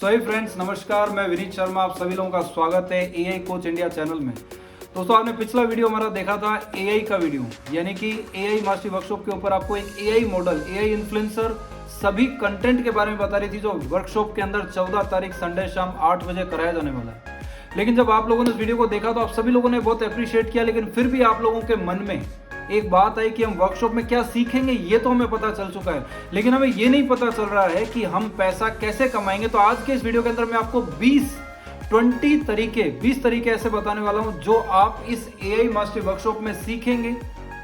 सो हे friends, नमस्कार। मैं विनीत शर्मा, आप सभी लोगों का स्वागत है एआई कोच इंडिया चैनल में। दोस्तों, आपने पिछला वीडियो हमारा देखा था एआई का वीडियो, यानी कि एआई मास्टरी वर्कशॉप के ऊपर आपको एक एआई मॉडल, एआई इन्फ्लुएंसर सभी कंटेंट के बारे में बता रही थी, जो वर्कशॉप के अंदर 14 तारीख संडे शाम 8 बजे कराया जाने वाला है। लेकिन जब आप लोगों ने इस वीडियो को देखा तो आप सभी लोगों ने बहुत अप्रिशिएट किया, लेकिन फिर भी आप लोगों के मन में एक बात आई कि हम वर्कशॉप में क्या सीखेंगे ये तो हमें पता चल चुका है, लेकिन हमें ये नहीं पता चल रहा है कि हम पैसा कैसे कमाएंगे। तो आज के इस वीडियो के अंदर मैं आपको 20 तरीके ऐसे बताने वाला हूं जो आप इस एआई मास्टरी वर्कशॉप में सीखेंगे,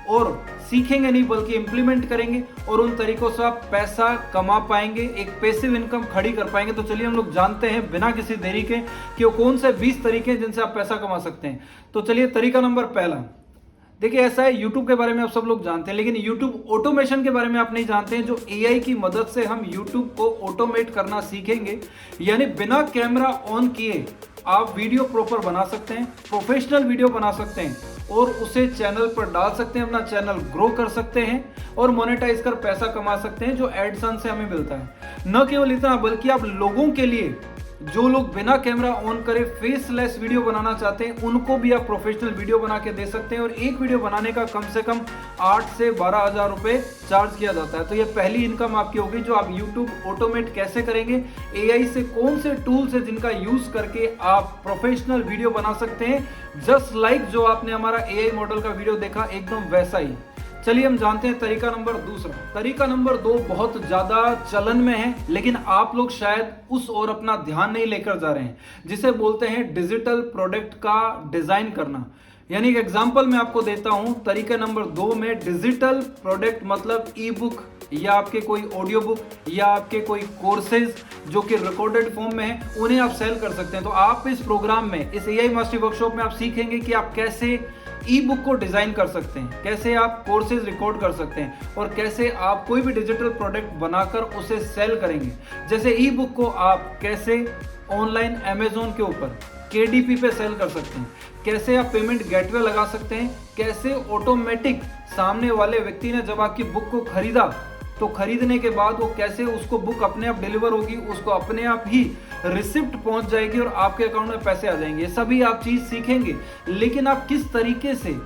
और सीखेंगे नहीं बल्कि इंप्लीमेंट करेंगे, और उन तरीकों से आप पैसा कमा पाएंगे, एक पैसिव इनकम खड़ी कर पाएंगे। तो चलिए हम लोग जानते हैं बिना किसी देरी के कि वो कौन से 20 तरीके हैं जिनसे आप पैसा कमा सकते हैं। तो चलिए, तरीका नंबर पहला। देखिए, ऐसा है, YouTube के बारे में आप सब लोग जानते हैं, लेकिन YouTube ऑटोमेशन के बारे में आप नहीं जानते हैं, जो AI की मदद से हम YouTube को ऑटोमेट करना सीखेंगे। यानी बिना कैमरा ऑन किए आप वीडियो प्रॉपर बना सकते हैं, प्रोफेशनल वीडियो बना सकते हैं, और उसे चैनल पर डाल सकते हैं, अपना चैनल ग्रो कर सकते हैं और मोनेटाइज कर पैसा कमा सकते हैं, जो एडसन से हमें मिलता है। न केवल इतना, बल्कि आप लोगों के लिए, जो लोग बिना कैमरा ऑन करे फेसलेस वीडियो बनाना चाहते हैं, उनको भी आप प्रोफेशनल वीडियो बना के दे सकते हैं। और एक वीडियो बनाने का कम से कम 8 से 12 हज़ार रुपए चार्ज किया जाता है। तो ये पहली इनकम आपकी होगी, जो आप YouTube ऑटोमेट कैसे करेंगे, AI से कौन से टूल्स है जिनका यूज करके आप प्रोफेशनल वीडियो बना सकते हैं, जस्ट लाइक जो आपने हमारा AI मॉडल का वीडियो देखा, एकदम वैसा ही। चलिए हम जानते हैं तरीका नंबर दूसरा। तरीका नंबर 2 बहुत ज्यादा चलन में है, लेकिन आप लोग शायद उस ओर अपना ध्यान नहीं लेकर जा रहे हैं, जिसे बोलते हैं डिजिटल प्रोडक्ट का डिजाइन करना। यानी एक एग्जांपल मैं आपको देता हूं। तरीका नंबर 2 में डिजिटल प्रोडक्ट मतलब ई बुक, या आपके कोई ऑडियो बुक, या आपके कोई कोर्सेज जो कि रिकॉर्डेड फॉर्म में है, उन्हें आप सेल कर सकते हैं। तो आप इस प्रोग्राम में, इस एआई मास्टरी वर्कशॉप में आप सीखेंगे कि आप कैसे ई बुक को डिजाइन कर सकते हैं, कैसे आप कोर्सेज रिकॉर्ड कर सकते हैं, और कैसे आप कोई भी डिजिटल प्रोडक्ट बनाकर उसे सेल करेंगे। जैसे ई बुक को आप कैसे ऑनलाइन अमेजोन के ऊपर KDP पे सेल कर सकते हैं, कैसे आप पेमेंट गेटवे लगा सकते हैं, कैसे ऑटोमेटिक सामने वाले व्यक्ति ने जब आपकी बुक को खरीदा तो खरीदने के बाद वो कैसे उसको बुक अपने आप डिलीवर होगी, उसको अपने आप ही रिसिप्ट पहुंच जाएगी और आपके अकाउंट में पैसे आ जाएंगे। ये सभी आप चीज सीखेंगे, लेकिन आप किस तरीके से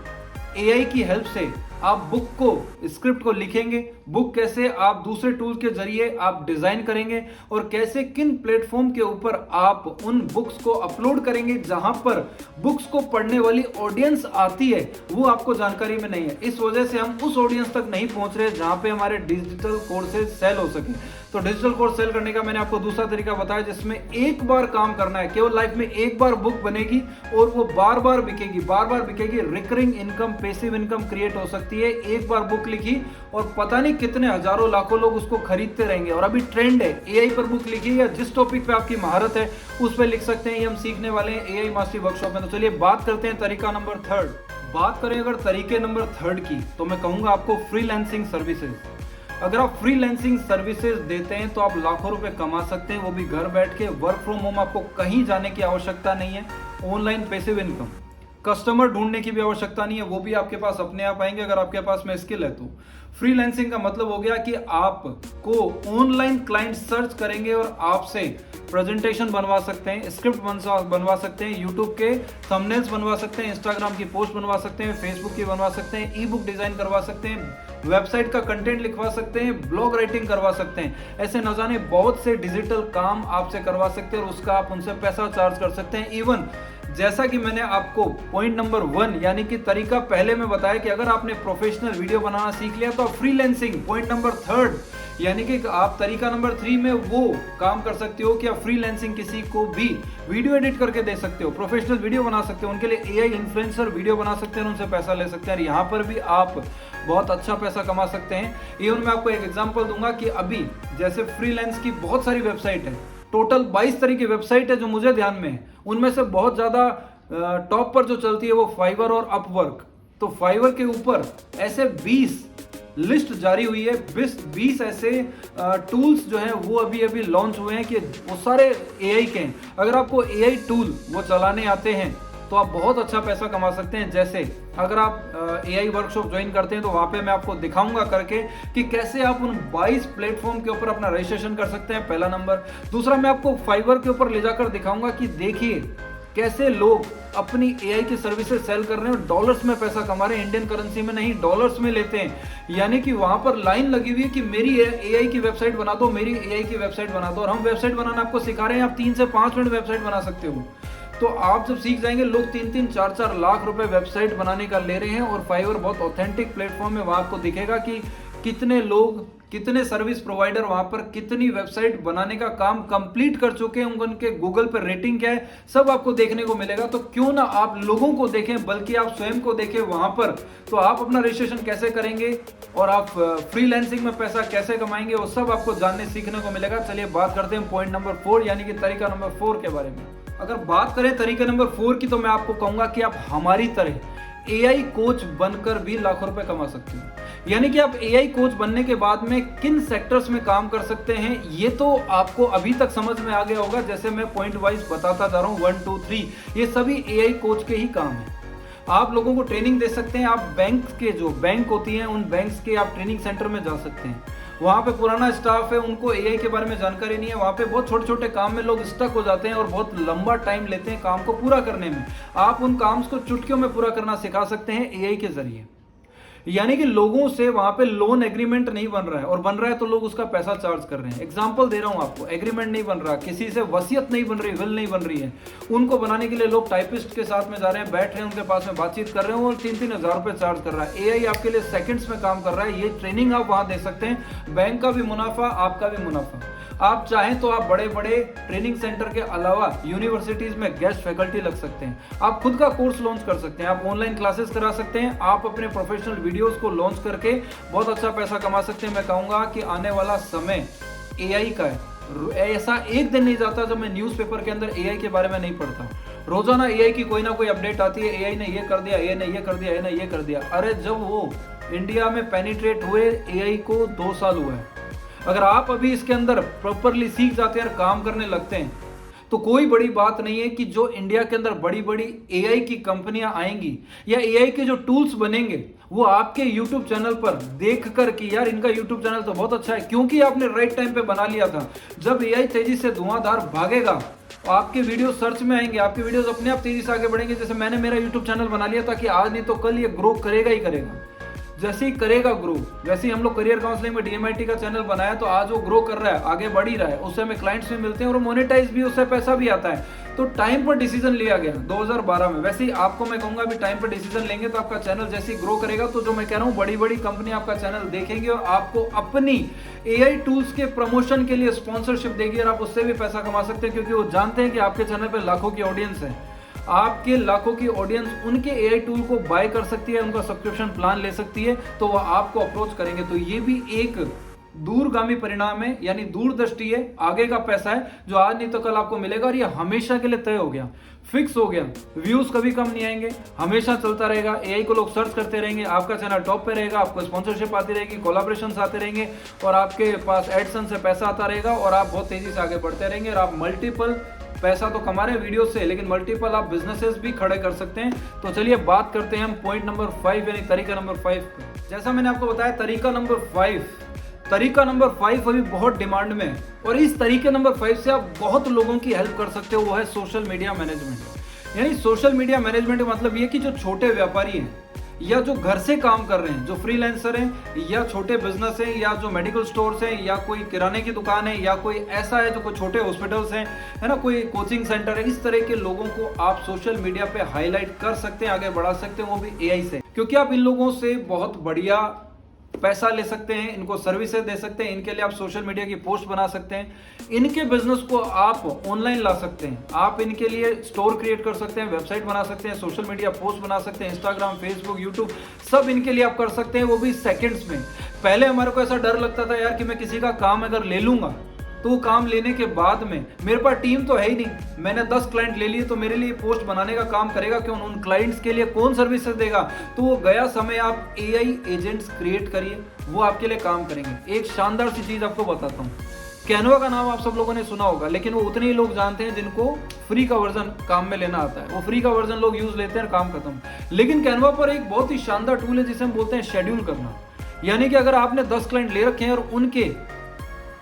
AI की हेल्प से आप बुक को, स्क्रिप्ट को लिखेंगे, बुक कैसे आप दूसरे टूल के जरिए आप डिजाइन करेंगे, और कैसे किन प्लेटफॉर्म के ऊपर आप उन बुक्स को अपलोड करेंगे जहां पर बुक्स को पढ़ने वाली ऑडियंस आती है, वो आपको जानकारी में नहीं है। इस वजह से हम उस ऑडियंस तक नहीं पहुंच रहे जहां पे हमारे डिजिटल कोर्सेज सेल हो सके। तो डिजिटल कोर्स सेल करने का मैंने आपको दूसरा तरीका बताया, जिसमें एक बार काम करना है, केवल लाइफ में एक बार बुक बनेगी और वो बार बार बिकेगी। Recurring income, passive income create हो सकती है। एक बार बुक लिखी और पता नहीं कितने हजारों लाखों लोग उसको खरीदते रहेंगे। और अभी ट्रेंड है, AI पर बुक लिखी, या जिस टॉपिक पे आपकी महारत है उस पर लिख सकते हैं। ये हम सीखने वाले हैं एआई मास्टरी वर्कशॉप में। तो चलिए बात करते हैं तरीका नंबर 3। बात करें अगर तरीके नंबर 3 की, तो मैं कहूंगा आपको फ्रीलांसिंग सर्विसेज। अगर आप फ्रीलांसिंग सर्विसेज देते हैं तो आप लाखों रुपए कमा सकते हैं, वो भी घर बैठ के। वर्क फ्रॉम होम, आपको कहीं जाने की आवश्यकता नहीं है। ऑनलाइन पैसिव इनकम, कस्टमर ढूंढने की भी आवश्यकता नहीं है, वो भी आपके पास अपने आप आएंगे अगर आपके पास में स्किल है तो। फ्रीलांसिंग का मतलब हो गया कि आपको ऑनलाइन क्लाइंट सर्च करेंगे और आपसे प्रेजेंटेशन बनवा सकते हैं, स्क्रिप्ट बनवा सकते हैं, यूट्यूब के थंबनेल्स बनवा सकते हैं, इंस्टाग्राम की पोस्ट बनवा सकते हैं, फेसबुक की बनवा सकते हैं, ई बुक डिजाइन करवा सकते हैं, वेबसाइट का कंटेंट लिखवा सकते हैं, ब्लॉग राइटिंग करवा सकते हैं। ऐसे न जाने बहुत से डिजिटल काम आपसे करवा सकते हैं और उसका आप उनसे पैसा चार्ज कर सकते हैं। इवन जैसा कि मैंने आपको पॉइंट नंबर 1 यानी कि तरीका पहले में बताया कि अगर आपने प्रोफेशनल वीडियो बनाना सीख लिया तो आप फ्रीलांसिंग, पॉइंट नंबर 3 यानी कि आप तरीका नंबर 3 में वो काम कर सकते हो कि आप फ्रीलांसिंग किसी को भी वीडियो एडिट करके दे सकते हो, प्रोफेशनल वीडियो बना सकते हो, उनके लिए AI इन्फ्लुएंसर वीडियो बना सकते हैं, उनसे पैसा ले सकते हैं। और यहाँ पर भी आप बहुत अच्छा पैसा कमा सकते हैं। इवन मैं आपको एक एग्जांपल दूंगा कि अभी जैसे फ्रीलांस की बहुत सारी वेबसाइट है, टोटल 22 तरह की वेबसाइट है जो मुझे ध्यान में है। उनमें से बहुत ज्यादा टॉप पर जो चलती है वो फाइवर और अपवर्क। तो फाइवर के ऊपर ऐसे 20 लिस्ट जारी हुई है, 20 ऐसे टूल्स जो हैं वो अभी लॉन्च हुए हैं कि वो सारे AI के हैं। अगर आपको AI टूल वो चलाने आते हैं तो आप बहुत अच्छा पैसा कमा सकते हैं। जैसे अगर आप AI वर्कशॉप ज्वाइन करते हैं तो वहाँ पे मैं आपको दिखाऊंगा करके कि कैसे आप उन 22 प्लेटफॉर्म के ऊपर अपना रजिस्ट्रेशन कर सकते हैं, पहला नंबर। दूसरा, मैं आपको फाइवर के ऊपर ले जाकर दिखाऊंगा कि देखिए कैसे लोग अपनी AI की सर्विसेज सेल कर रहे हैं और डॉलर्स में पैसा कमा रहे हैं, इंडियन करेंसी में नहीं डॉलर्स में लेते हैं। यानी कि वहां पर लाइन लगी हुई है कि मेरी AI की वेबसाइट बना दो, मेरी AI की वेबसाइट बना दो, और हम वेबसाइट बनाना आपको सिखा रहे हैं। आप 3 से 5 मिनट वेबसाइट बना सकते हो। तो आप जब सीख जाएंगे, लोग 3-3, 4-4 लाख रुपए वेबसाइट बनाने का ले रहे हैं, और फाइवर बहुत ऑथेंटिक प्लेटफॉर्म है। वहां आपको दिखेगा कि कितने लोग, कितने सर्विस प्रोवाइडर वहां पर कितनी वेबसाइट बनाने का काम कंप्लीट कर चुके हैं, उनके गूगल पर रेटिंग क्या है, सब आपको देखने को मिलेगा। तो क्यों ना आप लोगों को देखें, बल्कि आप स्वयं को देखें वहां पर। तो आप अपना रजिस्ट्रेशन कैसे करेंगे और आप फ्रीलांसिंग में पैसा कैसे कमाएंगे, वो सब आपको जानने सीखने को मिलेगा। चलिए बात करते हैं पॉइंट नंबर 4 यानी कि तरीका नंबर 4 के बारे में। अगर बात करें तरीका नंबर 4 की, तो मैं आपको कहूंगा कि आप हमारी तरह AI कोच बनकर भी लाखों रुपए कमा सकते हो। यानी कि आप AI कोच बनने के बाद में किन सेक्टर्स में काम कर सकते हैं, ये तो आपको अभी तक समझ में आ गया होगा। जैसे मैं पॉइंट वाइज बताता जा रहा हूं, 1 2 3, ये सभी AI कोच के ही काम है। आप लोगों को ट्रेनिंग दे सकते हैं। आप बैंक के, जो बैंक होती हैं, उन बैंक्स के आप ट्रेनिंग सेंटर में जा सकते हैं। वहाँ पे पुराना स्टाफ है, उनको AI के बारे में जानकारी नहीं है। वहाँ पे बहुत छोटे छोटे काम में लोग स्टक हो जाते हैं और बहुत लंबा टाइम लेते हैं काम को पूरा करने में। आप उन काम को चुटकियों में पूरा करना सिखा सकते हैं AI के जरिए। यानी कि लोगों से वहां पे लोन एग्रीमेंट नहीं बन रहा है, और बन रहा है तो लोग उसका पैसा चार्ज कर रहे हैं। एग्जांपल दे रहा हूं आपको, एग्रीमेंट नहीं बन रहा, किसी से वसीयत नहीं बन रही, विल नहीं बन रही है, उनको बनाने के लिए लोग टाइपिस्ट के साथ में जा रहे हैं, बैठ रहे हैं, उनके पास में बातचीत कर रहे हैं, और 3-3 हज़ार रुपए चार्ज कर रहा है। AI आपके लिए सेकंड्स में काम कर रहा है। ये ट्रेनिंग आप वहां दे सकते हैं। बैंक का भी मुनाफा, आपका भी मुनाफा। आप चाहें तो आप बड़े बड़े ट्रेनिंग सेंटर के अलावा यूनिवर्सिटीज में गेस्ट फैकल्टी लग सकते हैं। आप खुद का कोर्स लॉन्च कर सकते हैं। आप ऑनलाइन क्लासेस करा सकते हैं। आप अपने प्रोफेशनल वीडियोस को लॉन्च करके बहुत अच्छा पैसा कमा सकते हैं। मैं कहूंगा कि आने वाला समय AI का है। ऐसा एक दिन नहीं जाता जब मैं न्यूज़पेपर के अंदर AI के बारे में नहीं पढ़ता। रोजाना AI की कोई ना कोई अपडेट आती है, AI ने ये कर दिया, AI ने ये कर दिया, AI ने ये कर दिया। अरे जब वो इंडिया में पेनिट्रेट हुए AI को 2 साल हुआ है। अगर आप अभी इसके अंदर प्रॉपरली सीख जाते हैं और काम करने लगते हैं, तो कोई बड़ी बात नहीं है कि जो इंडिया के अंदर बड़ी बड़ी AI की कंपनियां आएंगी या AI के जो टूल्स बनेंगे, वो आपके YouTube चैनल पर देखकर कि यार इनका YouTube चैनल तो बहुत अच्छा है, क्योंकि आपने राइट टाइम पे बना लिया था। जब AI तेजी से धुआंधार भागेगा, तो आपके वीडियो सर्च में आएंगे, आपके वीडियोस अपने आप तेजी से आगे बढ़ेंगे। जैसे मैंने मेरा YouTube चैनल बना लिया था कि आज नहीं तो कल ये ग्रो करेगा ही करेगा। जैसे ही करेगा ग्रो, वैसे ही हम लोग करियर काउंसलिंग में DMIT का चैनल बनाया, तो आज वो ग्रो कर रहा है, आगे बढ़ ही रहा है। उससे हमें क्लाइंट्स भी मिलते हैं और मोनेटाइज भी, उससे पैसा भी आता है। तो टाइम पर डिसीजन लिया गया 2012 में। वैसे ही आपको मैं कहूंगा भी टाइम पर डिसीजन लेंगे तो आपका चैनल जैसे ही ग्रो करेगा, तो जो मैं कह रहा हूँ, बड़ी बड़ी कंपनी आपका चैनल देखेंगे और आपको अपनी AI टूल्स के प्रमोशन के लिए स्पॉन्सरशिप देगी, और आप उससे भी पैसा कमा सकते हैं, क्योंकि वो जानते हैं कि आपके चैनल पर लाखों की ऑडियंस है। आपके लाखों की ऑडियंस उनके AI टूल को बाय कर सकती है, उनका सब्सक्रिप्शन प्लान ले सकती है, तो वह आपको अप्रोच करेंगे। तो ये भी एक दूरगामी परिणाम है, यानी दूरदृष्टि है, आगे का पैसा है, जो आज नहीं तो कल आपको मिलेगा, और ये हमेशा के लिए तय हो गया, फिक्स हो गया। व्यूज कभी कम नहीं आएंगे, हमेशा चलता रहेगा। AI को लोग सर्च करते रहेंगे, आपका चैनल टॉप पे रहेगा, आपको स्पॉन्सरशिप आती रहेगी, कोलैबोरेशंस आते रहेंगे, और आपके पास एडसेंस से पैसा आता रहेगा, और आप बहुत तेजी से आगे बढ़ते रहेंगे। और आप मल्टीपल पैसा तो कमा रहे हैं वीडियो से, लेकिन मल्टीपल आप बिजनेसेस भी खड़े कर सकते हैं। तो चलिए बात करते हैं हम पॉइंट नंबर 5 यानी तरीका नंबर 5 पे। जैसा मैंने आपको बताया, तरीका नंबर 5 अभी बहुत डिमांड में है, और इस तरीके नंबर 5 से आप बहुत लोगों की हेल्प कर सकते हो। वो है सोशल मीडिया मैनेजमेंट। यानी सोशल मीडिया मैनेजमेंट का मतलब ये कि जो छोटे व्यापारी हैं, या जो घर से काम कर रहे हैं, जो फ्रीलांसर हैं, या छोटे बिजनेस हैं, या जो मेडिकल स्टोर्स हैं, या कोई किराने की दुकान है, या कोई ऐसा है जो कोई छोटे हॉस्पिटल्स हैं, है ना, कोई कोचिंग सेंटर है, इस तरह के लोगों को आप सोशल मीडिया पे हाईलाइट कर सकते हैं, आगे बढ़ा सकते हैं, वो भी AI से। क्योंकि आप इन लोगों से बहुत बढ़िया पैसा ले सकते हैं, इनको सर्विसेज दे सकते हैं, इनके लिए आप सोशल मीडिया की पोस्ट बना सकते हैं, इनके बिजनेस को आप ऑनलाइन ला सकते हैं, आप इनके लिए स्टोर क्रिएट कर सकते हैं, वेबसाइट बना सकते हैं, सोशल मीडिया पोस्ट बना सकते हैं, इंस्टाग्राम, फेसबुक, यूट्यूब, सब इनके लिए आप कर सकते हैं, वो भी सेकंड्स में। पहले हमारे को ऐसा डर लगता था यार कि मैं किसी का काम अगर ले लूंगा, तो काम लेने के बाद में मेरे पास टीम तो है ही नहीं, मैंने 10 क्लाइंट ले लिए, तो मेरे लिए पोस्ट बनाने का काम करेगा क्यों, उन क्लाइंट्स के लिए कौन सर्विसेज देगा। तो वो गया समय, आप AI एजेंट्स क्रिएट करिए, वो आपके लिए काम करेंगे। एक शानदार सी चीज आपको बताता हूँ, कैनवा का नाम आप सब लोगों ने सुना होगा, लेकिन वो उतने ही लोग जानते हैं जिनको फ्री का वर्जन काम में लेना आता है। वो फ्री का वर्जन लोग यूज लेते हैं और काम खत्म। लेकिन कैनवा पर एक बहुत ही शानदार टूल है जिसे हम बोलते हैं शेड्यूल करना। यानी कि अगर आपने 10 क्लाइंट ले रखे हैं और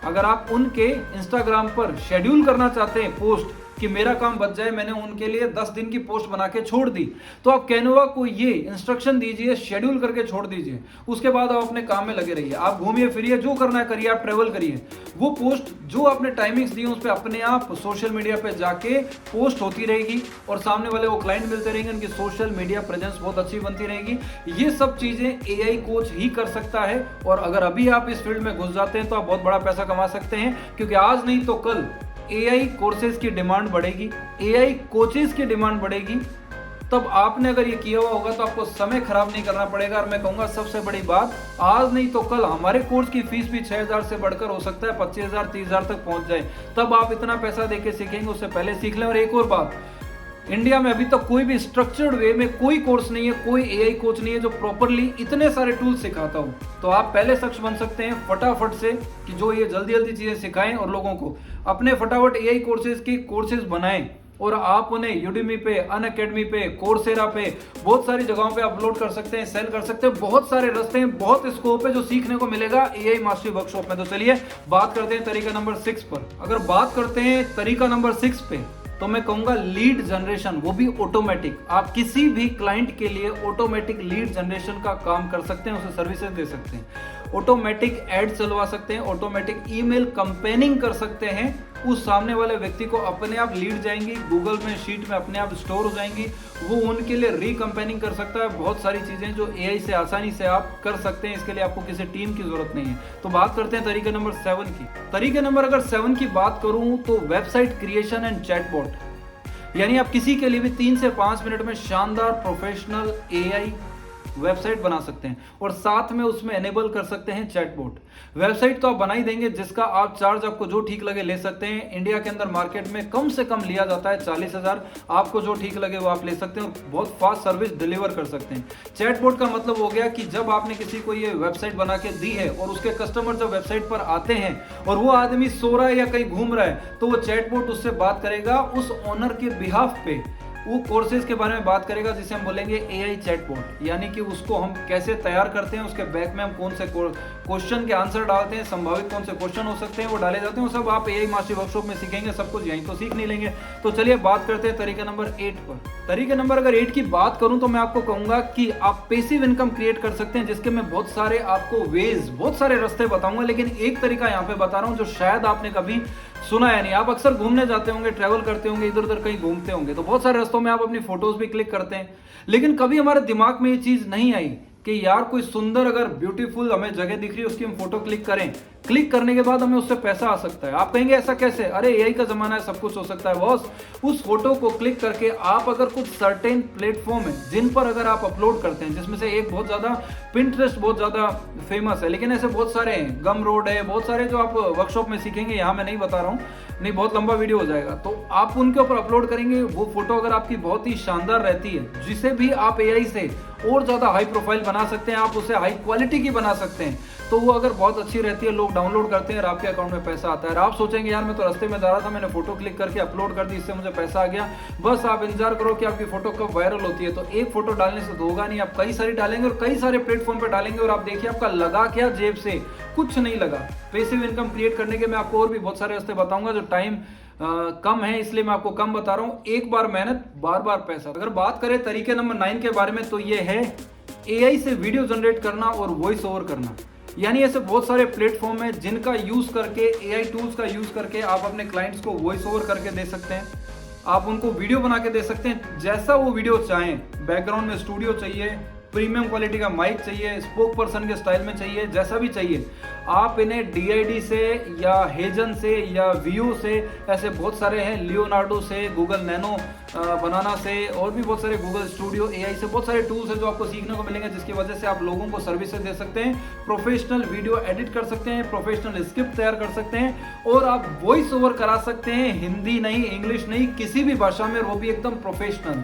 अगर आप उनके इंस्टाग्राम पर शेड्यूल करना चाहते हैं पोस्ट कि मेरा काम बच जाए, मैंने उनके लिए 10 दिन की पोस्ट बना के छोड़ दी, तो आप कैनवा को ये इंस्ट्रक्शन दीजिए, शेड्यूल करके छोड़ दीजिए। उसके बाद आप अपने काम में लगे रहिए, आप घूमिए फिरिए, जो करना है करिए, आप ट्रेवल करिए। वो पोस्ट जो आपने टाइमिंग्स दी उस पर अपने आप सोशल मीडिया पे जाके पोस्ट होती रहेगी और सामने वाले वो क्लाइंट मिलते रहेंगे, उनकी सोशल मीडिया प्रेजेंस बहुत अच्छी बनती रहेगी। ये सब चीजें एआई कोच ही कर सकता है। और अगर अभी आप इस फील्ड में घुस जाते हैं तो आप बहुत बड़ा पैसा कमा सकते हैं, क्योंकि आज नहीं तो कल एआई कोर्सेज की डिमांड बढ़ेगी, एआई कोचेस की डिमांड बढ़ेगी। तब आपने अगर ये किया हुआ होगा तो आपको समय खराब नहीं करना पड़ेगा। और मैं कहूंगा सबसे बड़ी बात, आज नहीं तो कल हमारे कोर्स की फीस भी 6,000 से बढ़कर हो सकता है 25,000 30,000 तक पहुंच जाए। तब आप इतना पैसा देके सीखेंगे, उससे पहले सीख लें। और एक और बात, इंडिया में अभी तक कोई भी स्ट्रक्चर्ड वे में कोई कोर्स नहीं है, कोई एआई कोच नहीं है जो प्रॉपरली इतने सारे टूल्स सिखाता हो। तो आप पहले शख्स बन सकते हैं फटाफट से कि जो ये जल्दी जल्दी चीजें सिखाएं और लोगों को अपने फटाफट एआई कोर्सेज बनाएं और आप उन्हें यूडेमी पे, अनअकैडमी पे, कोर्सेरा पे, बहुत सारी जगहों पे अपलोड कर सकते हैं, सेल कर सकते हैं। बहुत सारे रास्ते हैं, बहुत स्कोप है जो सीखने को मिलेगा एआई मास्टरी वर्कशॉप में। तो चलिए बात करते हैं तरीका नंबर 6 पर। अगर बात करते हैं तरीका नंबर 6 पे, तो मैं कहूंगा लीड जनरेशन, वो भी ऑटोमेटिक। आप किसी भी क्लाइंट के लिए ऑटोमेटिक लीड जनरेशन का काम कर सकते हैं, उसे सर्विसेज दे सकते हैं, ऑटोमेटिक एड चलवा सकते हैं, ऑटोमेटिक ईमेल कंपेनिंग कर सकते हैं। उस सामने वाले व्यक्ति को अपने आप लीड जाएंगी, गूगल में शीट में अपने आप स्टोर हो जाएंगी, वो उनके लिए रीकंपेनिंग कर सकता है। बहुत सारी चीजें जो एआई से आसानी से आप कर सकते हैं, इसके लिए आपको किसी टीम की जरूरत नहीं है। तो बात करते हैं तरीके नंबर 7 की। तरीके नंबर अगर 7 की बात करूं तो वेबसाइट क्रिएशन एंड चैटबॉट। यानी आप किसी के लिए भी 3 से 5 मिनट में शानदार प्रोफेशनल एआई वेबसाइट बना सकते हैं और साथ में उसमें एनेबल कर सकते हैं चैटबॉट। वेबसाइट तो आप बना ही देंगे, जिसका आप चार्ज आपको जो ठीक लगे ले सकते हैं। इंडिया के अंदर मार्केट में कम से कम लिया जाता है 40,000। आपको जो ठीक लगे वो आप ले सकते हैं और बहुत फास्ट सर्विस डिलीवर कर सकते हैं। चैटबॉट का मतलब हो गया कि जब आपने किसी को ये वेबसाइट बना के दी है और उसके कस्टमर जब वेबसाइट पर आते हैं और वो आदमी सो रहा है या कहीं घूम रहा है, तो वो चैटबॉट उससे बात करेगा उस ओनर के बिहाफ पे, वो कोर्सेज के बारे में बात करेगा जिसे हम बोलेंगे एआई चैटबॉट। यानी कि उसको हम कैसे तैयार करते हैं, उसके बैक में हम कौन से क्वेश्चन के आंसर डालते हैं, संभावित कौन से क्वेश्चन हो सकते हैं वो डाले जाते हैं। वो सब आप एआई मास्टरी वर्कशॉप में सीखेंगे, सब कुछ यहीं तो सीख नहीं लेंगे। तो चलिए बात करते हैं तरीका नंबर 8 पर। तरीके नंबर अगर 8 की बात करूं तो मैं आपको कहूंगा कि आप पैसिव इनकम क्रिएट कर सकते हैं, जिसके मैं बहुत सारे आपको वेज, बहुत सारे रास्ते बताऊंगा। लेकिन एक तरीका यहाँ पे बता रहा हूं जो शायद आपने कभी सुना है नहीं। आप अक्सर घूमने जाते होंगे, ट्रैवल करते होंगे, इधर उधर कहीं घूमते होंगे, तो बहुत सारे रास्तों में आप अपनी फोटोज भी क्लिक करते हैं। लेकिन कभी हमारे दिमाग में ये चीज नहीं आई कि यार कोई सुंदर अगर ब्यूटीफुल हमें जगह दिख रही है, उसकी हम फोटो क्लिक करें, क्लिक करने के बाद हमें उससे पैसा आ सकता है। आप कहेंगे ऐसा कैसे? अरे एआई का जमाना है, सब कुछ हो सकता है बॉस। उस फोटो को क्लिक करके आप अगर कुछ सर्टेन प्लेटफॉर्म है जिन पर अगर आप अपलोड करते हैं, जिसमें से एक बहुत ज्यादा पिंटरेस्ट बहुत ज्यादा फेमस है, लेकिन ऐसे बहुत सारे हैं, गम रोड है, बहुत सारे जो आप वर्कशॉप में सीखेंगे, यहाँ मैं नहीं बता रहा हूँ, नहीं बहुत लंबा वीडियो हो जाएगा। तो आप उनके ऊपर अपलोड करेंगे, वो फोटो अगर आपकी बहुत ही शानदार रहती है, जिसे भी आप एआई से और ज्यादा हाई प्रोफाइल बना सकते हैं, आप उसे हाई क्वालिटी की बना सकते हैं, तो वो अगर बहुत अच्छी रहती है, लोग डाउनलोड करते हैं और आपके अकाउंट में पैसा आता है। और आप सोचेंगे यार मैं तो रास्ते में जा रहा था, मैंने फोटो क्लिक करके अपलोड कर दी, इससे मुझे पैसा आ गया। बस आप इंतजार करो कि आपकी फोटो कब वायरल होती है। तो एक फोटो डालने से तो होगा नहीं, आप कई सारी डालेंगे और कई सारे प्लेटफॉर्म पर डालेंगे और आप देखिए आपका लगा क्या जेब से, कुछ नहीं लगा। पैसिव इनकम क्रिएट करने के मैं आपको और भी बहुत सारे रास्ते बताऊंगा, जो टाइम कम है इसलिए मैं आपको कम बता रहा हूं। एक बार मेहनत, बार बार पैसा। अगर बात करें तरीके नंबर 9 के बारे में, तो ये है एआई से वीडियो जनरेट करना और वॉइस ओवर करना। यानी ऐसे बहुत सारे प्लेटफॉर्म है जिनका यूज करके, एआई टूल्स का यूज करके आप अपने क्लाइंट्स को वॉइस ओवर करके दे सकते हैं। आप उनको वीडियो बना के दे सकते हैं, जैसा वो वीडियो चाहें। बैकग्राउंड में स्टूडियो चाहिए, प्रीमियम क्वालिटी का माइक चाहिए, स्पोक पर्सन के स्टाइल में चाहिए, जैसा भी चाहिए आप इन्हें डीआईडी से या हेजन से या वीयू से, ऐसे बहुत सारे हैं, लियोनार्डो से, गूगल नैनो बनाना से, और भी बहुत सारे, गूगल स्टूडियो एआई से, बहुत सारे टूल्स हैं जो आपको सीखने को मिलेंगे, जिसकी वजह से आप लोगों को सर्विसेज दे सकते हैं, प्रोफेशनल वीडियो एडिट कर सकते हैं, प्रोफेशनल स्क्रिप्ट तैयार कर सकते हैं और आप वॉइस ओवर करा सकते हैं। हिंदी नहीं, इंग्लिश नहीं, किसी भी भाषा में, वो भी एकदम प्रोफेशनल।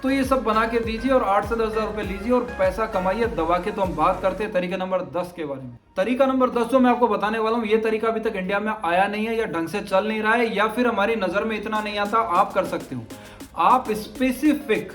तो ये सब बना के दीजिए और 8 से 10 हज़ार रुपए लीजिए और पैसा कमाइए दबा के। तो हम बात करते हैं तरीका नंबर 10 के बारे में। तरीका नंबर 10 जो मैं आपको बताने वाला हूँ, ये तरीका अभी तक इंडिया में आया नहीं है या ढंग से चल नहीं रहा है या फिर हमारी नजर में इतना नहीं आता। आप कर सकते हो। आप स्पेसिफिक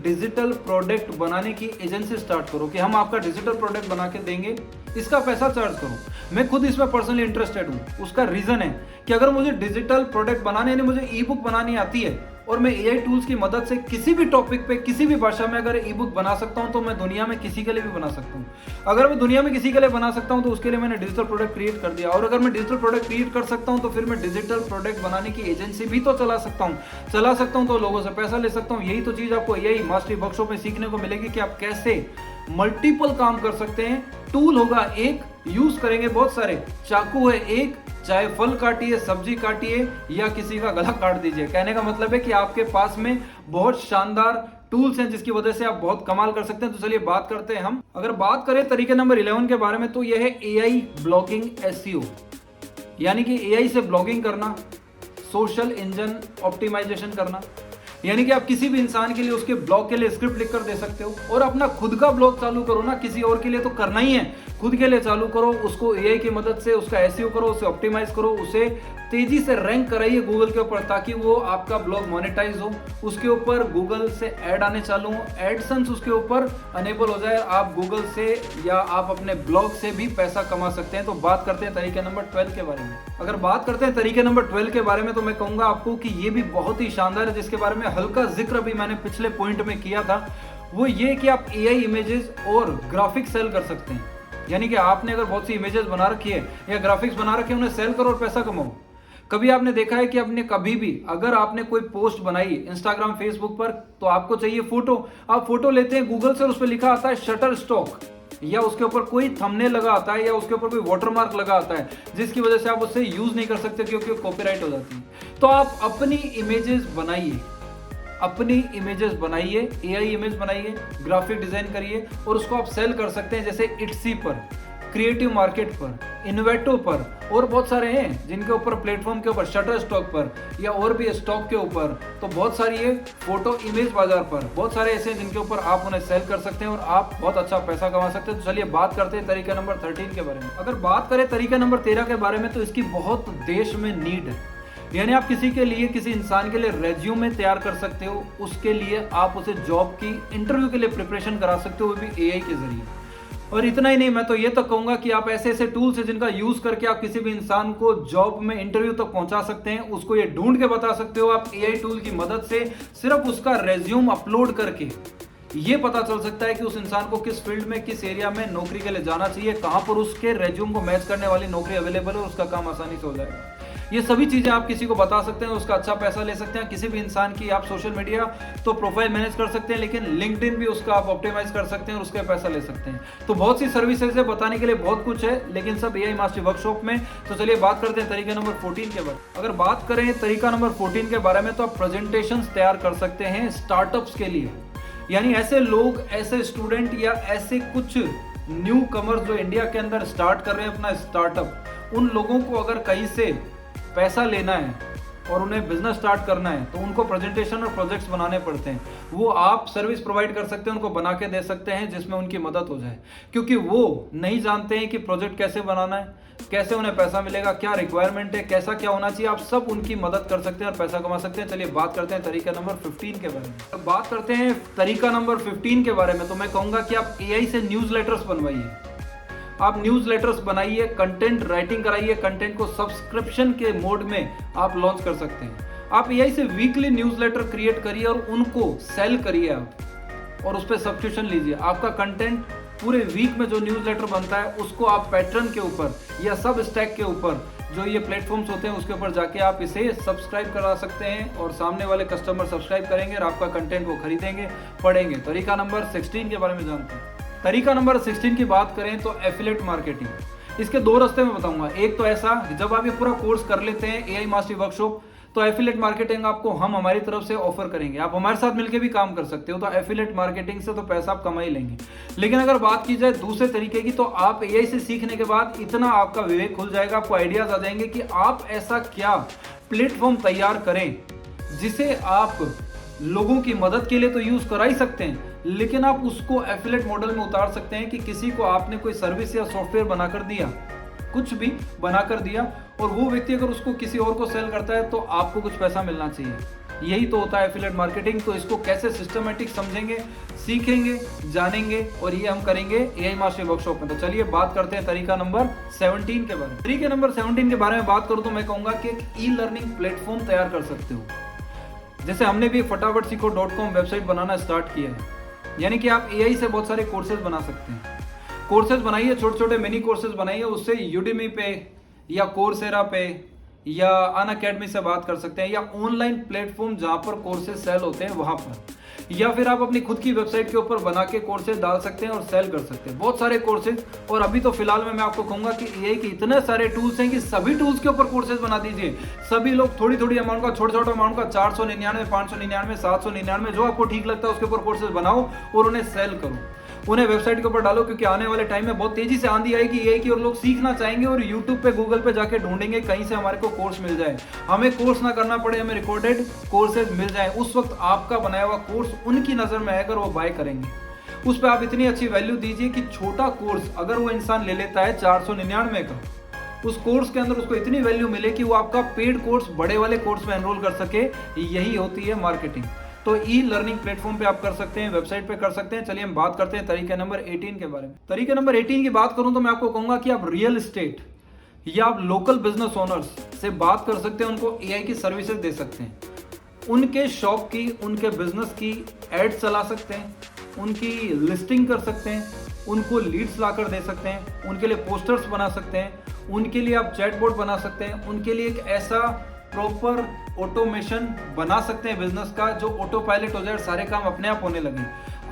डिजिटल प्रोडक्ट बनाने की एजेंसी स्टार्ट करो कि हम आपका डिजिटल प्रोडक्ट बना के देंगे, इसका पैसा चार्ज करो। मैं खुद इसमें पर्सनली इंटरेस्टेड हूं। उसका रीजन है कि अगर मुझे डिजिटल प्रोडक्ट बनाने यानी मुझे ई बुक बनानी आती है और मैं एआई टूल्स की मदद से किसी भी टॉपिक पे किसी भी भाषा में अगर ई बुक बना सकता हूं तो मैं दुनिया में किसी के लिए भी बना सकता हूं। अगर मैं दुनिया में किसी के लिए बना सकता हूं तो उसके लिए मैंने डिजिटल प्रोडक्ट क्रिएट कर दिया। और अगर मैं डिजिटल प्रोडक्ट क्रिएट कर सकता हूं तो फिर मैं डिजिटल प्रोडक्ट बनाने की एजेंसी भी तो चला सकता हूं तो लोगों से पैसा ले सकता हूं। यही तो चीज आपको एआई मास्टरी वर्कशॉप में सीखने को मिलेगी कि आप कैसे मल्टीपल काम कर सकते हैं। टूल होगा एक, यूज करेंगे बहुत सारे। चाकू है एक, चाहे फल काटिए, सब्जी काटिए या किसी का गला काट दीजिए। कहने का मतलब है कि आपके पास में बहुत शानदार टूल्स हैं जिसकी वजह से आप बहुत कमाल कर सकते हैं। तो चलिए बात करते हैं हम। अगर बात करें तरीके नंबर 11 के बारे में तो यह है एआई ब्लॉगिंग एसईओ, यानी कि एआई से ब्लॉगिंग करना, सोशल इंजन ऑप्टिमाइजेशन करना। यानी कि आप किसी भी इंसान के लिए उसके ब्लॉग के लिए स्क्रिप्ट लिख कर दे सकते हो और अपना खुद का ब्लॉग चालू करो ना। किसी और के लिए तो करना ही है, खुद के लिए चालू करो। उसको एआई की मदद से उसका एसईओ करो, उसे ऑप्टिमाइज करो, उसे तेजी से रैंक कराइए गूगल के ऊपर ताकि वो आपका ब्लॉग मोनेटाइज हो। उसके ऊपर गूगल से ऐड आने चालू हो, एडसेंस उसके ऊपर अनेबल हो जाए। आप गूगल से या आप अपने ब्लॉग से भी पैसा कमा सकते हैं। तो बात करते हैं तरीके नंबर 12 के बारे में। अगर बात करते हैं तरीके नंबर 12 के बारे में तो मैं कहूंगा आपको कि ये भी बहुत ही शानदार है, जिसके बारे में हल्का जिक्र भी मैंने पिछले पॉइंट में किया था। वो ये कि आप एआई इमेजेस और ग्राफिक्स सेल कर सकते हैं। यानी कि आपने अगर बहुत सी इमेजेस बना रखी है या ग्राफिक्स बना रखे हैं, उन्हें सेल करो और पैसा कमाओ। कभी आपने देखा है कि आपने कभी भी अगर आपने कोई पोस्ट बनाई इंस्टाग्राम फेसबुक पर तो आपको चाहिए फोटो, आप फोटो लेते हैं गूगल से और उस पर लिखा आता है शटर स्टॉक या उसके ऊपर कोई थंबनेल लगा आता है या उसके ऊपर कोई वाटरमार्क लगा आता है जिसकी वजह से आप उससे यूज नहीं कर सकते क्योंकि कॉपीराइट हो जाती है। तो आप अपनी इमेजेस बनाइए, एआई इमेज बनाइए, ग्राफिक डिजाइन करिए और उसको आप सेल कर सकते हैं जैसे इट्सी पर, क्रिएटिव मार्केट पर, इन्वेटो पर और बहुत सारे हैं जिनके ऊपर प्लेटफॉर्म के ऊपर, शटर स्टॉक पर या और भी स्टॉक के ऊपर। तो बहुत सारी है फोटो इमेज बाजार पर, बहुत सारे ऐसे हैं जिनके ऊपर आप उन्हें सेल कर सकते हैं और आप बहुत अच्छा पैसा कमा सकते हैं। तो चलिए बात करते हैं तरीका नंबर 13 के बारे में। अगर बात करें तरीका नंबर 13 के बारे में तो इसकी बहुत देश में नीड है। यानी आप किसी के लिए, किसी इंसान के लिए रेज्यूमे तैयार कर सकते हो, उसके लिए आप उसे जॉब की इंटरव्यू के लिए प्रिपरेशन करा सकते हो, वो भी एआई के जरिए। और इतना ही नहीं, मैं तो ये तक कहूंगा कि आप ऐसे ऐसे टूल्स हैं जिनका यूज करके आप किसी भी इंसान को जॉब में इंटरव्यू तक पहुंचा सकते हैं। उसको ये ढूंढ के बता सकते हो आप एआई टूल की मदद से, सिर्फ उसका रेज्यूम अपलोड करके ये पता चल सकता है कि उस इंसान को किस फील्ड में, किस एरिया में नौकरी के लिए जाना चाहिए, कहां पर उसके रेज्यूम को मैच करने वाली नौकरी अवेलेबल है और उसका काम आसानी से हो जाएगा। ये सभी चीजें आप किसी को बता सकते हैं, उसका अच्छा पैसा ले सकते हैं। किसी भी इंसान की आप सोशल मीडिया तो प्रोफाइल मैनेज कर सकते हैं, लेकिन लिंक्डइन भी उसका आप ऑप्टिमाइज कर सकते हैं और उसका पैसा ले सकते हैं। तो बहुत सी सर्विसेज है, बताने के लिए बहुत कुछ है, लेकिन सब एआई मास्टरी वर्कशॉप में। तो चलिए बात करते हैं तरीका नंबर 14 के बारे में। अगर बात करें तरीका नंबर 14 के बारे में तो आप प्रेजेंटेशंस तैयार कर सकते हैं स्टार्टअप्स के लिए। यानी ऐसे लोग, ऐसे स्टूडेंट या ऐसे कुछ न्यू कमर्स जो इंडिया के अंदर स्टार्ट कर रहे हैं अपना स्टार्टअप, उन लोगों को अगर कहीं से पैसा लेना है और उन्हें बिजनेस स्टार्ट करना है तो उनको प्रेजेंटेशन और प्रोजेक्ट्स बनाने पड़ते हैं। वो आप सर्विस प्रोवाइड कर सकते हैं, उनको बना के दे सकते हैं जिसमें उनकी मदद हो जाए, क्योंकि वो नहीं जानते हैं कि प्रोजेक्ट कैसे बनाना है, कैसे उन्हें पैसा मिलेगा, क्या रिक्वायरमेंट है, कैसा क्या होना चाहिए। आप सब उनकी मदद कर सकते हैं और पैसा कमा सकते हैं। चलिए बात करते हैं तरीका नंबर 15 के बारे में। अब बात करते हैं तरीका नंबर 15 के बारे में तो मैं कहूंगा कि आप एआई से न्यूज़लेटर्स बनवाइए। आप न्यूज़लेटर्स बनाइए, कंटेंट राइटिंग कराइए, कंटेंट को सब्सक्रिप्शन के मोड में आप लॉन्च कर सकते हैं। आप एआई से वीकली न्यूज़लेटर क्रिएट करिए और उनको सेल करिए आप और उस पर सब्सक्रिप्शन लीजिए। आपका कंटेंट पूरे वीक में जो न्यूज़लेटर बनता है उसको आप पैटर्न के ऊपर या सब स्टैक के ऊपर, जो ये प्लेटफॉर्म्स होते हैं उसके ऊपर जाके आप इसे सब्सक्राइब करा सकते हैं और सामने वाले कस्टमर सब्सक्राइब करेंगे और आपका कंटेंट वो खरीदेंगे, पढ़ेंगे। तरीका नंबर 16 के बारे में जानते हैं। तरीका नंबर 16 की बात करें तो एफिलिएट मार्केटिंग। इसके दो रास्ते में बताऊंगा। एक तो ऐसा जब आप ये पूरा कोर्स कर लेते हैं एआई मास्टरी वर्कशॉप तो एफिलिएट मार्केटिंग आपको हम हमारी तरफ से ऑफर करेंगे, आप हमारे साथ मिलकर भी काम कर सकते हो। तो एफिलिएट मार्केटिंग से तो पैसा आप कमा ही लेंगे। लेकिन अगर बात की जाए दूसरे तरीके की तो आप एआई से सीखने के बाद इतना आपका विवेक खुल जाएगा, आपको आइडियाज आ जाएंगे कि आप ऐसा क्या प्लेटफॉर्म तैयार करें जिसे आप लोगों की मदद के लिए तो यूज करा ही सकते हैं, लेकिन आप उसको एफिलिएट मॉडल में उतार सकते हैं कि किसी को आपने कोई सर्विस या सॉफ्टवेयर बनाकर दिया, कुछ भी बनाकर दिया, और वो व्यक्ति अगर उसको किसी और को सेल करता है तो आपको कुछ पैसा मिलना चाहिए। यही तो होता है एफिलिएट मार्केटिंग। तो इसको कैसे सिस्टमेटिक समझेंगे, सीखेंगे, जानेंगे, और ये हम करेंगे एआई मास्टरी वर्कशॉप में। तो चलिए बात करते हैं तरीका नंबर 17 के बारे में। तरीके नंबर 17 के बारे में बात करूं तो मैं कहूंगा कि एक ई लर्निंग प्लेटफॉर्म तैयार कर सकते हो। जैसे हमने भी फटाफट सीखो.com वेबसाइट बनाना स्टार्ट किया है, यानी कि आप एआई से बहुत सारे कोर्सेज बना सकते हैं। कोर्सेज बनाइए, छोटे छोटे मिनी कोर्सेज बनाइए, उससे यूडेमी पे या कोर्सेरा पे या अनअकैडमी से बात कर सकते हैं, या ऑनलाइन प्लेटफॉर्म जहां पर कोर्सेज सेल होते हैं वहां पर, या फिर आप अपनी खुद की वेबसाइट के ऊपर बना के कोर्सेज डाल सकते हैं और सेल कर सकते हैं। बहुत सारे कोर्सेज। और अभी तो फिलहाल में मैं आपको कहूंगा कि एआई के इतने सारे टूल्स हैं कि सभी टूल्स के ऊपर कोर्सेज बना दीजिए। सभी लोग थोड़ी थोड़ी अमाउंट का, छोटा छोटा अमाउंट का, 499, 599, 799, जो आपको ठीक लगता है उसके ऊपर कोर्सेज बनाओ और उन्हें सेल करो, उन्हें वेबसाइट के ऊपर डालो, क्योंकि आने वाले टाइम में बहुत तेजी से आंधी आएगी एआई की, और लोग सीखना चाहेंगे और यूट्यूब पे, गूगल पे जाके ढूंढेंगे कहीं से हमारे को कोर्स मिल जाए। हमें कोर्स ना करना पड़े, हमें रिकॉर्डेड कोर्सेज मिल जाए। उस वक्त आपका बनाया हुआ कोर्स उनकी नजर में आएगा और वो बाय करेंगे। उस पर आप इतनी अच्छी वैल्यू दीजिए कि छोटा कोर्स अगर वो इंसान ले लेता है 499 का, उस कोर्स के अंदर उसको इतनी वैल्यू मिले कि वो आपका पेड कोर्स, बड़े वाले कोर्स में एनरोल कर सके। यही होती है मार्केटिंग। तो ई लर्निंग प्लेटफॉर्म पे आप कर सकते हैं, वेबसाइट पे कर सकते हैं। चलिए हम बात करते हैं तरीके नंबर 18 के बारे में। तरीके नंबर 18 की बात करूं तो मैं आपको कहूंगा कि आप रियल एस्टेट या आप लोकल बिजनेस ओनर्स से बात कर सकते हैं, उनको एआई की सर्विसेज दे सकते हैं, उनके शॉप की, उनके बिजनेस की एड चला सकते हैं, उनकी लिस्टिंग कर सकते हैं, उनको लीड्स लाकर दे सकते हैं, उनके लिए पोस्टर्स बना सकते हैं, उनके लिए आप चैटबॉट बना सकते हैं, उनके लिए एक ऐसा प्रॉपर ऑटोमेशन बना सकते हैं बिजनेस का जो ऑटो पायलट हो जाए, सारे काम अपने आप होने लगे।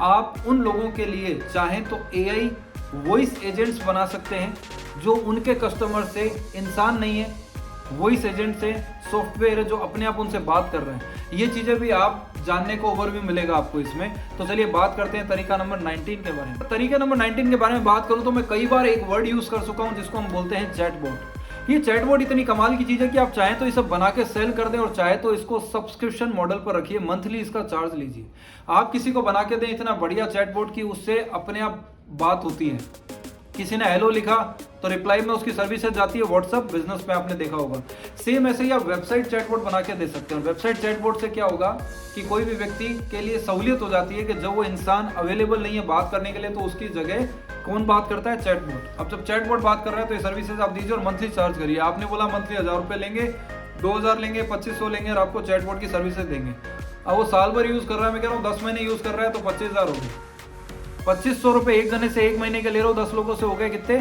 आप उन लोगों के लिए चाहें तो एआई वॉइस एजेंट्स बना सकते हैं, जो उनके कस्टमर से इंसान नहीं है, वॉइस एजेंट से सॉफ्टवेयर है जो अपने आप उनसे बात कर रहे हैं। ये चीजें भी आप जानने को ओवरव्यू मिलेगा आपको इसमें। तो चलिए बात करते हैं तरीका नंबर 19 के बारे में। तरीका नंबर 19 के बारे में बात करूं तो मैं कई बार एक वर्ड यूज कर चुका हूं जिसको हम बोलते हैं चैटबॉट। ये चैटबॉट इतनी कमाल की चीज है कि आप चाहें तो इसे बना के सेल कर दें और चाहे तो इसको सब्सक्रिप्शन मॉडल पर रखिए, मंथली इसका चार्ज लीजिए। आप किसी को बना के दें इतना बढ़िया चैटबॉट की उससे अपने आप बात होती है। किसी ने हेलो लिखा तो रिप्लाई में उसकी सर्विसेज जाती है व्हाट्सएप बिजनेस पे, आपने देखा होगा। सेम ऐसे ही आप वेबसाइट चैटबॉट बना के दे सकते हैं। वेबसाइट चैटबॉट से क्या होगा कि कोई भी व्यक्ति के लिए सहूलियत हो जाती है कि जब वो इंसान अवेलेबल नहीं है बात करने के लिए तो उसकी जगह कौन बात करता है, चैटबॉट। अब जब चैटबॉट बात कर रहा है तो ये सर्विसेज आप दीजिए और मंथली चार्ज करिए। आपने बोला मंथली 1000 रुपये लेंगे, 2000 लेंगे, 2500 लेंगे और आपको चैटबॉट की सर्विसेज देंगे। अब वो साल भर यूज कर रहा है, मैं कह रहा हूँ 10 महीने यूज कर रहा है तो 25,000 हो गए। 2500 रुपए एक जने से एक महीने के ले रहा हूँ, 10 लोगों से हो गए कितने,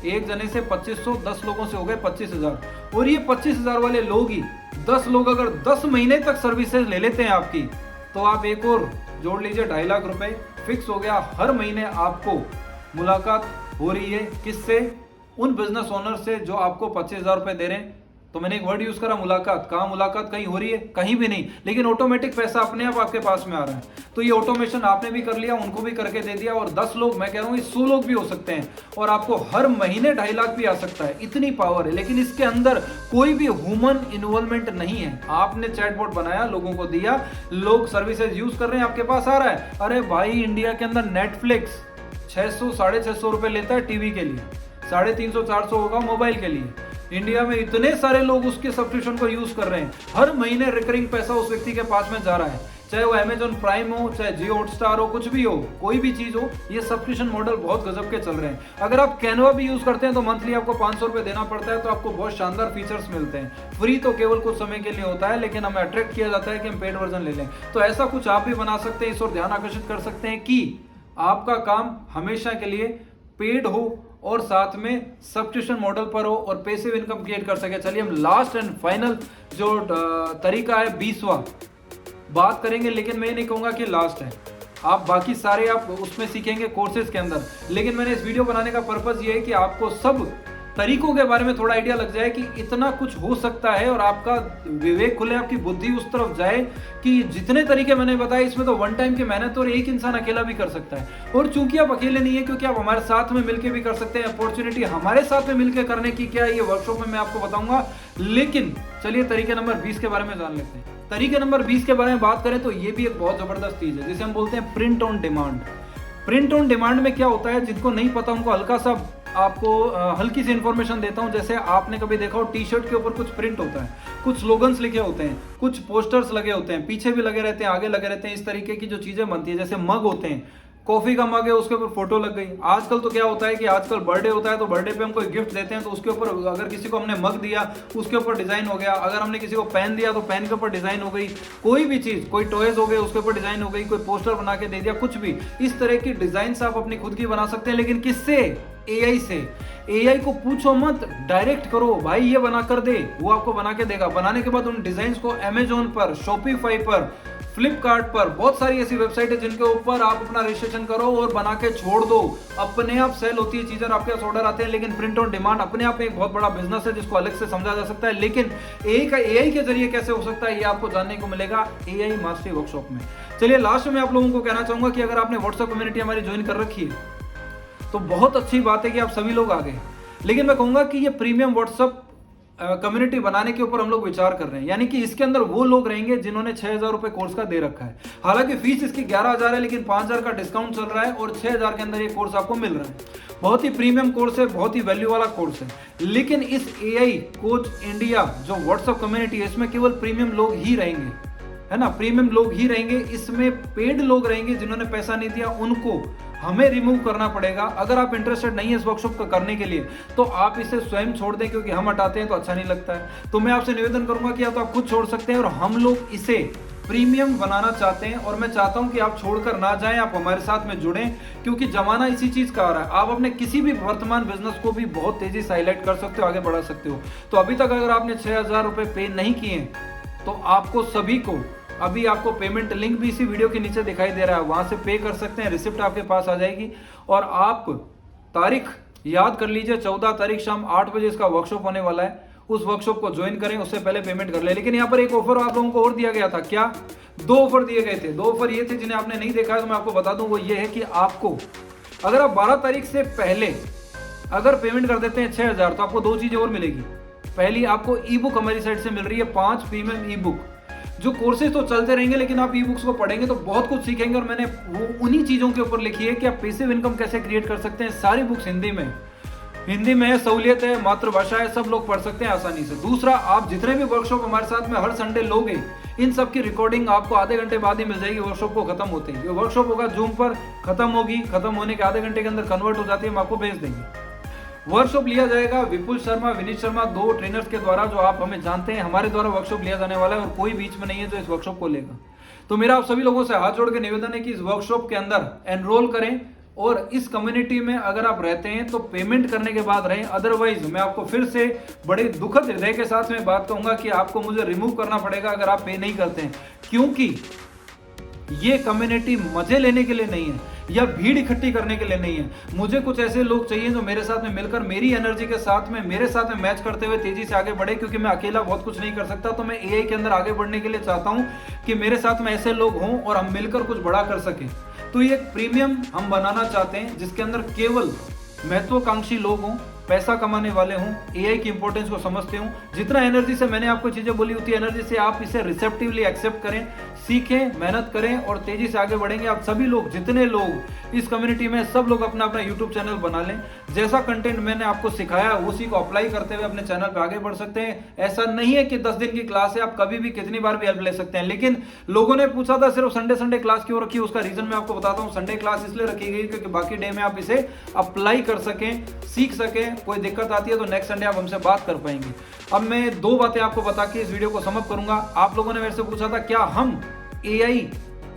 एक जने से 2500, 10 लोगों से हो गए 25,000। और ये 25,000 वाले लोग ही 10 लोग अगर 10 महीने तक सर्विसेज ले लेते हैं आपकी, तो आप एक और जोड़ लीजिए 2.5 लाख रुपए फिक्स हो गया। हर महीने आपको मुलाकात हो रही है किससे, उन बिजनेस ओनर से जो आपको 25,000 रुपए दे रहे हैं। तो मैंने एक वर्ड यूज करा मुलाकात। कहाँ मुलाकात कहीं हो रही है, कहीं भी नहीं, लेकिन ऑटोमेटिक पैसा अपने आप आपके पास में आ रहा है। तो ये ऑटोमेशन आपने भी कर लिया, उनको भी करके दे दिया, और 10 लोग, मैं कह रहा हूँ 100 लोग भी हो सकते हैं, और आपको हर महीने 2.5 लाख भी आ सकता है। इतनी पावर है, लेकिन इसके अंदर कोई भी ह्यूमन इन्वॉल्वमेंट नहीं है। आपने चैटबॉट बनाया, लोगों को दिया, लोग सर्विसेज यूज कर रहे हैं, आपके पास आ रहा है। अरे भाई, इंडिया के अंदर नेटफ्लिक्स 600, 650 रुपए लेता है टीवी के लिए, 350, 400 होगा मोबाइल के लिए। इंडिया में इतने सारे लोग उसके सब्सक्रिप्शन को यूज कर रहे हैं, हर महीने रिकरिंग पैसा उस व्यक्ति के पास में जा रहा है। चाहे वो अमेजॉन प्राइम हो, चाहे जियो हॉटस्टार हो, कुछ भी हो, कोई भी चीज हो, ये सब्सक्रिप्शन मॉडल बहुत गजब के चल रहे हैं। अगर आप कैनवा भी यूज करते हैं तो मंथली आपको 500 रुपए देना पड़ता है, तो आपको बहुत शानदार फीचर्स मिलते हैं। फ्री तो केवल कुछ समय के लिए होता है, लेकिन हमें अट्रैक्ट किया जाता है कि हम पेड वर्जन ले लें। तो ऐसा कुछ आप भी बना सकते हैं, इस ओर ध्यान आकर्षित कर सकते हैं कि आपका काम हमेशा के लिए पेड हो और साथ में सब्सक्रिप्शन मॉडल पर हो और पैसिव इनकम क्रिएट कर सके। चलिए हम लास्ट एंड फाइनल जो तरीका है 20वां बात करेंगे, लेकिन मैं नहीं कहूंगा कि लास्ट है। आप बाकी सारे आप उसमें सीखेंगे कोर्सेज के अंदर, लेकिन मैंने इस वीडियो बनाने का पर्पज ये है कि आपको सब तरीकों के बारे में थोड़ा आइडिया लग जाए कि इतना कुछ हो सकता है, और आपका विवेक खुले, आपकी बुद्धि उस तरफ जाए कि जितने तरीके मैंने बताए इसमें तो वन टाइम की मेहनत और एक इंसान अकेला भी कर सकता है। और चूंकि आप अकेले नहीं है, क्योंकि आप हमारे साथ में मिलकर भी कर सकते हैं। अपॉर्चुनिटी हमारे साथ में मिलकर करने की क्या है, ये वर्कशॉप में मैं आपको बताऊंगा। लेकिन चलिए तरीके नंबर 20 के बारे में जान लेते हैं। तरीके नंबर 20 के बारे में बात करें तो ये भी एक बहुत जबरदस्त चीज है जिसे हम बोलते हैं print on demand. Print on demand में क्या होता है, जिनको नहीं पता उनको हल्का सा आपको हल्की सी इंफॉर्मेशन देता हूं। जैसे आपने कभी देखा हो टी शर्ट के ऊपर कुछ प्रिंट होता है, कुछ स्लोगन्स लिखे होते हैं, कुछ पोस्टर्स लगे होते हैं, पीछे भी लगे रहते हैं, आगे लगे रहते हैं, इस तरीके की जो चीजें बनती है। जैसे मग होते हैं, कॉफी का मग है उसके ऊपर फोटो लग गई। आजकल तो क्या होता है कि आजकल बर्थडे होता है तो बर्थडे पे हम कोई गिफ्ट देते हैं तो उसके ऊपर अगर किसी को हमने मग दिया उसके ऊपर डिजाइन हो गया, अगर हमने किसी को पेन दिया तो पेन के ऊपर डिजाइन हो गई, कोई भी चीज, कोई टॉयज हो गए उसके ऊपर डिजाइन हो गई, कोई पोस्टर बना के दे दिया, कुछ भी इस तरह की डिजाइन आप अपनी खुद की बना सकते हैं। लेकिन किससे? एआई से। एआई को पूछो मत, डायरेक्ट करो भाई ये बना कर दे, वो आपको बना के देगा। बनाने के बाद उन डिजाइन को अमेजोन पर, शॉपिफाई पर, फ्लिपकार्ट पर, बहुत सारी ऐसी वेबसाइट है जिनके ऊपर आप अपना रजिस्ट्रेशन करो और बना के छोड़ दो, अपने आप सेल होती है चीजें, आपके पास ऑर्डर आते हैं। लेकिन प्रिंट ऑन डिमांड अपने आप में एक बहुत बड़ा बिजनेस है जिसको अलग से समझा जा सकता है। लेकिन एआई के जरिए कैसे हो सकता है ये आपको जानने को मिलेगा एआई मास्टरी वर्कशॉप में। चलिए लास्ट में आप लोगों को कहना चाहूंगा कि अगर आपने व्हाट्सएप कम्युनिटी हमारी ज्वाइन कर रखी है तो बहुत अच्छी बात है कि आप सभी लोग आ गए। लेकिन मैं कहूंगा कि ये प्रीमियम व्हाट्सएप कम्युनिटी बनाने के ऊपर हम लोग विचार कर रहे हैं, यानी कि इसके अंदर वो लोग रहेंगे जिन्होंने 6,000 रुपए कोर्स का दे रखा है। हालांकि फीस इसकी 11,000 है लेकिन 5,000 का डिस्काउंट चल रहा है और 6,000 के अंदर ये कोर्स आपको मिल रहा है। बहुत ही प्रीमियम कोर्स है, बहुत ही वैल्यू वाला कोर्स है। लेकिन इस एआई कोच इंडिया जो व्हाट्सएप कम्युनिटी है इसमें केवल प्रीमियम लोग ही रहेंगे, है ना, प्रीमियम लोग ही रहेंगे। इसमें पेड लोग रहेंगे जिन्होंने पैसा नहीं दिया, उनको हमें रिमूव करना पड़ेगा। अगर आप इंटरेस्टेड नहीं है इस वर्कशॉप को करने के लिए तो आप इसे स्वयं छोड़ दें, क्योंकि हम हटाते हैं तो अच्छा नहीं लगता है। तो मैं आपसे निवेदन करूंगा कि या तो आप खुद छोड़ सकते हैं और हम लोग इसे प्रीमियम बनाना चाहते हैं और मैं चाहता हूं कि आप छोड़कर ना जाएं, आप हमारे साथ में जुड़ें, क्योंकि जमाना इसी चीज का आ रहा है। आप अपने किसी भी वर्तमान बिजनेस को भी बहुत तेजी से हाईलाइट कर सकते हो, आगे बढ़ा सकते हो। तो अभी तक अगर आपने 6,000 रुपए पे नहीं किए तो आपको सभी को अभी आपको पेमेंट लिंक भी इसी वीडियो के नीचे दिखाई दे रहा है, वहां से पे कर सकते हैं, रिसिप्ट आपके पास आ जाएगी। और आप तारीख याद कर लीजिए, 14 तारीख शाम 8 बजे इसका वर्कशॉप होने वाला है। उस वर्कशॉप को ज्वाइन करें, उससे पहले पेमेंट कर ले। लेकिन यहाँ पर एक ऑफर आप लोगों को और दिया गया था। क्या? 2 ऑफर दिए गए थे। 2 ऑफर ये थे जिन्हें आपने नहीं देखा है तो मैं आपको बता दूं, वो ये है कि आपको अगर आप 12 तारीख से पहले अगर पेमेंट कर देते हैं 6,000 तो आपको 2 चीजें और मिलेगी। पहली, आपको ई बुक हमारी साइड से मिल रही है, 5 प्रीमियम ई बुक। जो कोर्सेज तो चलते रहेंगे लेकिन आप ई बुक्स को पढ़ेंगे तो बहुत कुछ सीखेंगे और मैंने वो उन्हीं चीजों के ऊपर लिखी है कि आप पैसिव इनकम कैसे क्रिएट कर सकते हैं। सारी बुक्स हिंदी में है, सहूलियत है, मातृभाषा है, सब लोग पढ़ सकते हैं आसानी से। दूसरा, आप जितने भी वर्कशॉप हमारे साथ में हर संडे लोगे इन सब की रिकॉर्डिंग आपको आधे घंटे बाद ही मिल जाएगी वर्कशॉप को खत्म होते ही। ये वर्कशॉप होगा जूम पर, खत्म होगी, खत्म होने के आधे घंटे के अंदर कन्वर्ट हो जाती है, हम आपको भेज देंगे। वर्कशॉप लिया जाएगा विपुल शर्मा, विनीत शर्मा, 2 ट्रेनर्स के द्वारा जो आप हमें जानते हैं, हमारे द्वारा वर्कशॉप लिया जाने वाला है और कोई बीच में नहीं है जो इस वर्कशॉप को लेगा। तो मेरा आप सभी लोगों से हाथ जोड़ के निवेदन है कि इस वर्कशॉप के अंदर एनरोल करें और इस कम्युनिटी में अगर आप रहते हैं तो पेमेंट करने के बाद रहें। अदरवाइज मैं आपको फिर से बड़े दुखद हृदय के साथ में बात कहूंगा कि आपको मुझे रिमूव करना पड़ेगा अगर आप पे नहीं करते हैं, क्योंकि ये कम्युनिटी मजे लेने के लिए नहीं है या भीड़ इकट्ठी करने के लिए नहीं है। मुझे कुछ ऐसे लोग चाहिए जो मेरे साथ में मिलकर मेरी एनर्जी के साथ में मेरे साथ में मैच करते हुए तेजी से आगे बढ़े, क्योंकि मैं अकेला बहुत कुछ नहीं कर सकता। तो मैं एआई के अंदर आगे बढ़ने के लिए चाहता हूं कि मेरे साथ में ऐसे लोग हों और हम मिलकर कुछ बड़ा कर सकें। तो ये एक प्रीमियम हम बनाना चाहते हैं जिसके अंदर केवल महत्वाकांक्षी लोग हों, पैसा कमाने वाले हों, एआई की इंपॉर्टेंस को समझते हों। जितना एनर्जी से मैंने आपको चीजें बोली उतनी एनर्जी से आप इसे रिसेप्टिवली एक्सेप्ट करें, सीखें, मेहनत करें और तेजी से आगे बढ़ेंगे। आप सभी लोग, जितने लोग इस कम्युनिटी में, सब लोग अपना अपना यूट्यूब चैनल बना लें। जैसा कंटेंट मैंने आपको सिखाया उसी को अप्लाई करते हुए अपने चैनल पे आगे बढ़ सकते हैं। ऐसा नहीं है कि 10 दिन की क्लास है, आप कभी भी कितनी बार भी हेल्प ले सकते हैं। लेकिन लोगों ने पूछा था सिर्फ संडे क्लास क्यों रखी, उसका रीजन मैं आपको बताता हूँ। संडे क्लास इसलिए रखी गई क्योंकि बाकी डे में आप इसे अप्लाई कर सकें, सीख सकें। कोई दिक्कत आती है तो नेक्स्ट संडे आप हमसे बात कर पाएंगे। अब मैं 2 बातें आपको बता के इस वीडियो को समअप करूंगा। आप लोगों ने मेरे से पूछा था क्या हम एआई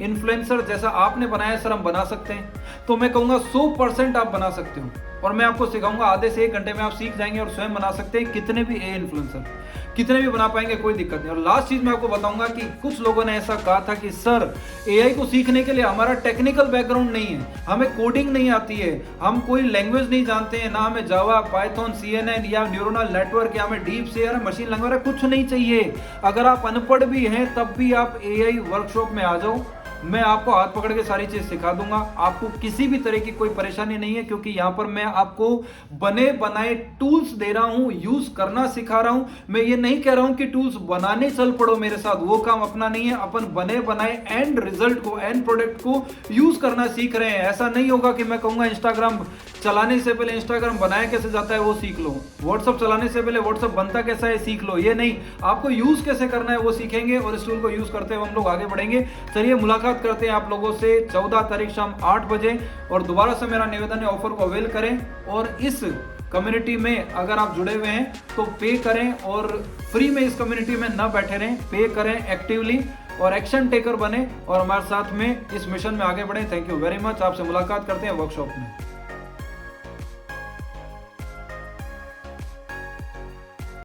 इन्फ्लुएंसर जैसा आपने बनाया सर हम बना सकते हैं, तो मैं कहूंगा 100% आप बना सकते हो और मैं आपको सिखाऊंगा। आधे से 1 घंटे में आप सीख जाएंगे और स्वयं बना सकते हैं। कितने भी एआई इन्फ्लुएंसर कितने भी बना पाएंगे, कोई दिक्कत नहीं। और लास्ट चीज मैं आपको बताऊंगा कि कुछ लोगों ने ऐसा कहा था कि सर एआई को सीखने के लिए हमारा टेक्निकल बैकग्राउंड नहीं है, हमें कोडिंग नहीं आती है, हम कोई लैंग्वेज नहीं जानते हैं, ना हमें जावा, पाइथन, CNN या न्यूरल नेटवर्क या हमें डीप से या मशीन लर्निंग कुछ नहीं चाहिए। अगर आप अनपढ़ भी हैं तब भी आप एआई वर्कशॉप में आ जाओ। मैं आपको हाथ पकड़ के सारी चीज सिखा दूंगा। आपको किसी भी तरह की कोई परेशानी नहीं है, क्योंकि यहां पर मैं आपको बने बनाए टूल्स दे रहा हूं, यूज करना सिखा रहा हूं। मैं ये नहीं कह रहा हूं कि टूल्स बनाने चल पड़ो मेरे साथ, वो काम अपना नहीं है। अपन बने बनाए एंड रिजल्ट को, एंड प्रोडक्ट को यूज करना सीख रहे हैं। ऐसा नहीं होगा कि मैं कहूंगा इंस्टाग्राम चलाने से पहले इंस्टाग्राम बनाया कैसे जाता है वो सीख लो, व्हाट्सअप चलाने से पहले व्हाट्सअप बनता कैसा है सीख लो, ये नहीं। आपको यूज कैसे करना है वो सीखेंगे, और इस टूल को यूज करते हुए हम लोग आगे बढ़ेंगे। चलिए मुलाकात करते हैं आप लोगों से 14 तारीख शाम 8 बजे। और दोबारा से मेरा निवेदन है, ऑफर को अवेल करें, और इस कम्युनिटी में अगर आप जुड़े हुए हैं तो पे करें, और फ्री में इस कम्युनिटी में ना बैठे रहें, पे करें एक्टिवली और एक्शन टेकर बने और हमारे साथ में इस मिशन में आगे बढ़े। Thank you very much. आपसे मुलाकात करते हैं वर्कशॉप में।